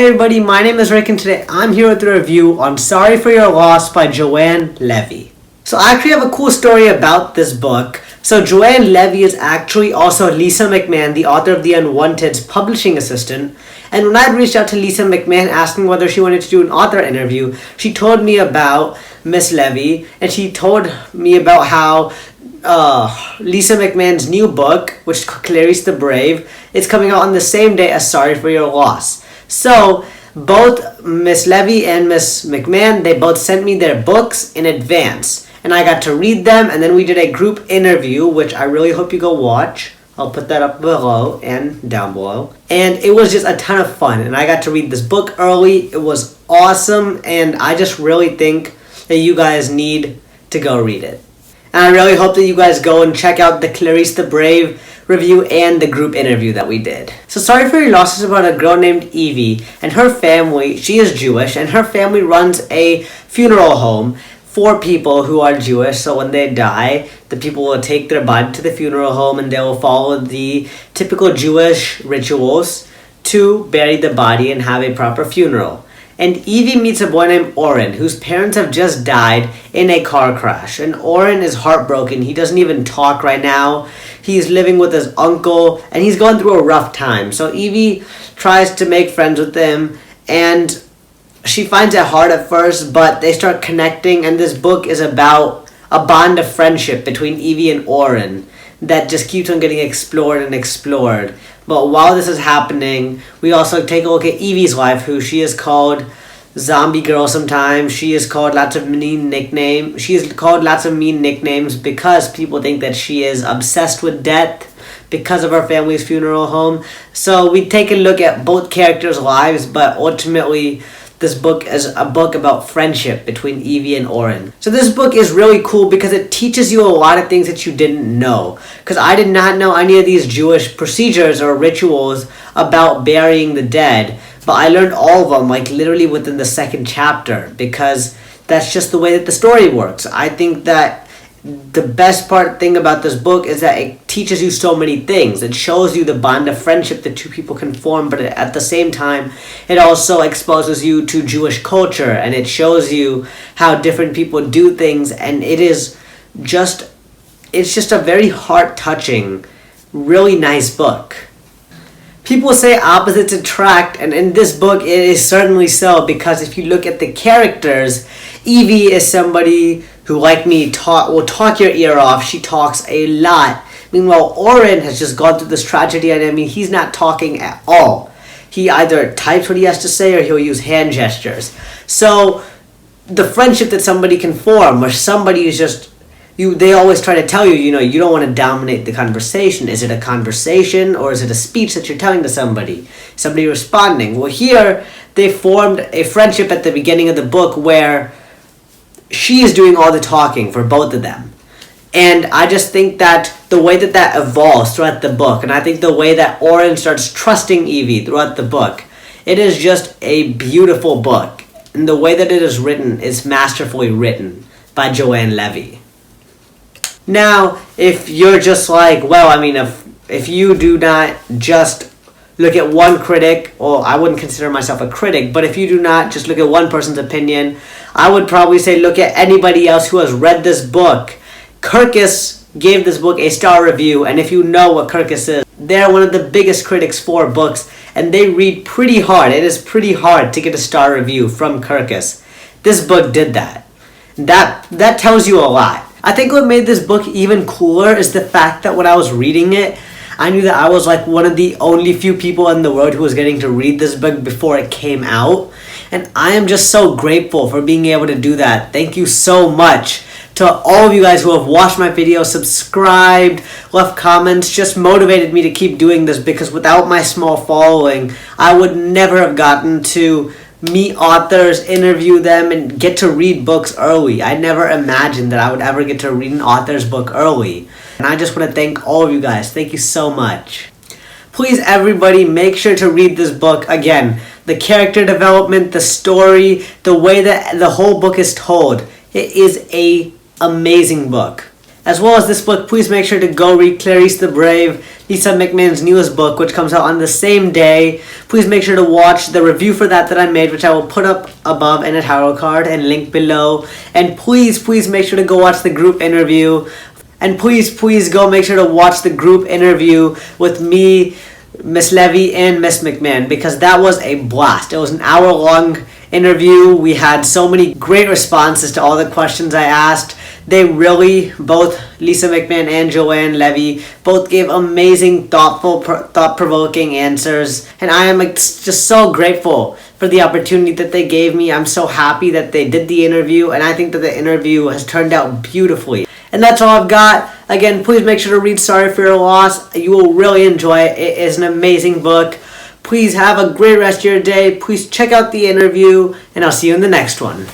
Hey everybody, my name is Rick and today I'm here with a review on Sorry for Your Loss by Joanne Levy. So I actually have a cool story about this book. So Joanne Levy is actually also Lisa McMahon, the author of The Unwanted's publishing assistant. And when I reached out to Lisa McMahon asking whether she wanted to do an author interview, she told me about Miss Levy and she told me about how Lisa McMahon's new book, which is Clarice the Brave, is coming out on the same day as Sorry for Your Loss. So both Miss Levy and Miss McMahon, they both sent me their books in advance. And I got to read them, and then we did a group interview, which I really hope you go watch. I'll put that up below and down below. And it was just a ton of fun, and I got to read this book early. It was awesome, and I just really think that you guys need to go read it. And I really hope that you guys go and check out the Clarice the Brave review and the group interview that we did. So Sorry for Your Loss is about a girl named Evie and her family. She is Jewish, and her family runs a funeral home for people who are Jewish. So when they die, the people will take their body to the funeral home and they will follow the typical Jewish rituals to bury the body and have a proper funeral. And Evie meets a boy named Oren, whose parents have just died in a car crash. And Oren is heartbroken. He doesn't even talk right now. He's living with his uncle, and he's going through a rough time. So Evie tries to make friends with him, and she finds it hard at first, but they start connecting, and this book is about a bond of friendship between Evie and Oren that just keeps on getting explored and explored. But while this is happening, we also take a look at Evie's life, who she is called Zombie Girl sometimes. She is called lots of mean nicknames. She is called lots of mean nicknames because people think that she is obsessed with death because of her family's funeral home. So we take a look at both characters' lives, but ultimately this book is a book about friendship between Evie and Oren. So this book is really cool because it teaches you a lot of things that you didn't know. Because I did not know any of these Jewish procedures or rituals about burying the dead. But I learned all of them, like literally within the second chapter, because that's just the way that the story works. I think that the best thing about this book is that it teaches you so many things. It shows you the bond of friendship that two people can form, but at the same time, it also exposes you to Jewish culture, and it shows you how different people do things, and it's just a very heart-touching, really nice book. People say opposites attract, and in this book it is certainly so, because if you look at the characters, Evie is somebody who, like me, will talk your ear off. She talks a lot. Meanwhile, Oren has just gone through this tragedy, and I mean, he's not talking at all. He either types what he has to say or he'll use hand gestures. So the friendship that somebody can form, where somebody is just, they always try to tell you, you don't want to dominate the conversation. Is it a conversation or is it a speech that you're telling to somebody? Somebody responding. Well, here, they formed a friendship at the beginning of the book where she is doing all the talking for both of them. And I just think that the way that evolves throughout the book, and I think the way that Oren starts trusting Evie throughout the book, it is just a beautiful book. And the way that it is written is masterfully written by Joanne Levy. Now, if you're just like, well, I mean, if you do not just look at one critic, or I wouldn't consider myself a critic, but if you do not just look at one person's opinion, I would probably say look at anybody else who has read this book. Kirkus gave this book a star review, and if you know what Kirkus is, they're one of the biggest critics for books, and they read pretty hard. It is pretty hard to get a star review from Kirkus. This book did that. That tells you a lot. I think what made this book even cooler is the fact that when I was reading it, I knew that I was like one of the only few people in the world who was getting to read this book before it came out. And I am just so grateful for being able to do that. Thank you so much to all of you guys who have watched my videos, subscribed, left comments, just motivated me to keep doing this, because without my small following, I would never have gotten to meet authors, interview them, and get to read books early. I never imagined that I would ever get to read an author's book early. And I just want to thank all of you guys. Thank you so much. Please, everybody, make sure to read this book. Again, the character development, the story, the way that the whole book is told. It is an amazing book. As well as this book, please make sure to go read Clarice the Brave, Lisa McMahon's newest book, which comes out on the same day. Please make sure to watch the review for that I made, which I will put up above in a title card and link below. And please make sure to go watch the group interview. And please go make sure to watch the group interview with me, Miss Levy, and Miss McMahon, because that was a blast. It was an hour-long interview. We had so many great responses to all the questions I asked. They really, both Lisa McMahon and Joanne Levy, both gave amazing, thoughtful, thought-provoking answers. And I am just so grateful for the opportunity that they gave me. I'm so happy that they did the interview, and I think that the interview has turned out beautifully. And that's all I've got. Again, please make sure to read Sorry for Your Loss. You will really enjoy it. It is an amazing book. Please have a great rest of your day. Please check out the interview, and I'll see you in the next one.